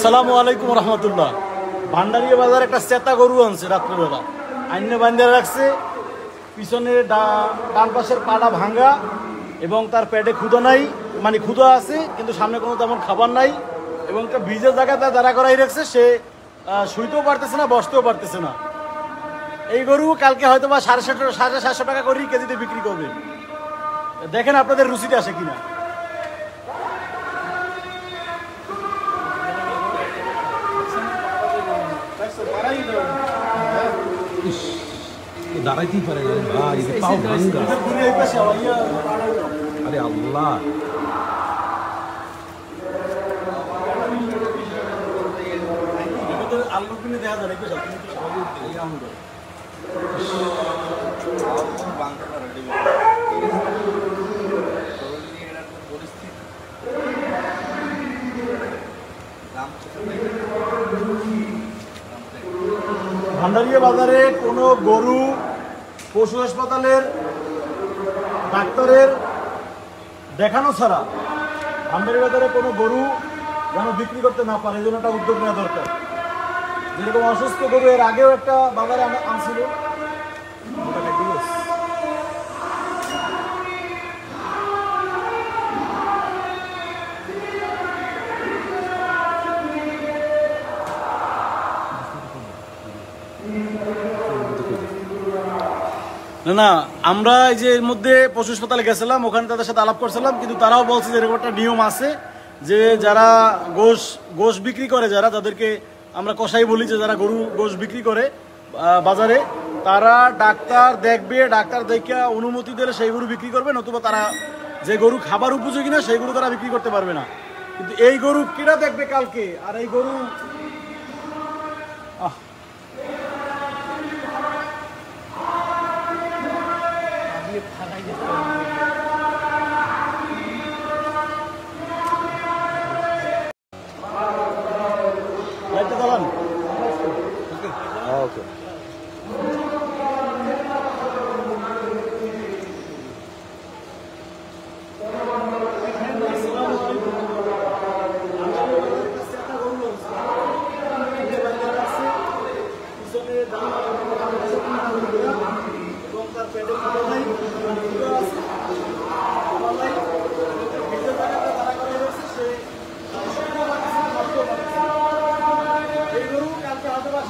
আসসালামু আলাইকুম রহমতুল্লাহ। ভান্ডারিয়া বাজার একটা চেতা গরু আনছে রাত্রিবেলা, আইনে বান্ধে রাখছে। পিছনে ডান পাশের পাটা ভাঙ্গা এবং তার পেটে ক্ষুধা নাই, মানে ক্ষুধা আছে কিন্তু সামনে কোনো তেমন খাবার নাই এবং একটা ভিজের জায়গাতে দাঁড়া করাই রাখছে। সে শুইতেও পারতেছে না, বসতেও পারতেছে না। এই গরু কালকে হয়তো বা 750 টাকা করেই কেজিতে বিক্রি করবে। দেখেন আপনাদের রুচিতে আসে কিনা। দাঁড়াইতেই পারে না ভাই, পাও ভাঙ্গা। আরে আল্লাহ, আলু কিনে দেখা যায় ভান্ডারিয়া বাজারে কোনো গরু পশু হাসপাতালের ডাক্তারের দেখানো ছাড়া ভান্ডারিয়া বাজারে কোনো গরু যেন বিক্রি করতে না পারে, এই জন্য একটা উদ্যোগ নেওয়া দরকার। যেরকম অসুস্থ গরু এর আগেও একটা বাজারে আনছিল, না আমরা এই যে এর মধ্যে পশু হাসপাতালে গেছিলাম, ওখানে তাদের সাথে আলাপ করছিলাম, কিন্তু তারাও বলছে যে এরকম একটা নিয়ম আছে যে যারা গোশ বিক্রি করে, যারা তাদেরকে আমরা কষাই বলি, যে যারা গোশ বিক্রি করে বাজারে, তারা ডাক্তার দেখবে, ডাক্তার দেখে অনুমতি দিলে সেই গরু বিক্রি করবে, নতুবা তারা যে গরু খাবার উপযোগী না সেই গরু তারা বিক্রি করতে পারবে না। কিন্তু এই গরু কিরা দেখবে কালকে, আর এই গরু ওকে। এই গরু কালকে হয়তো বা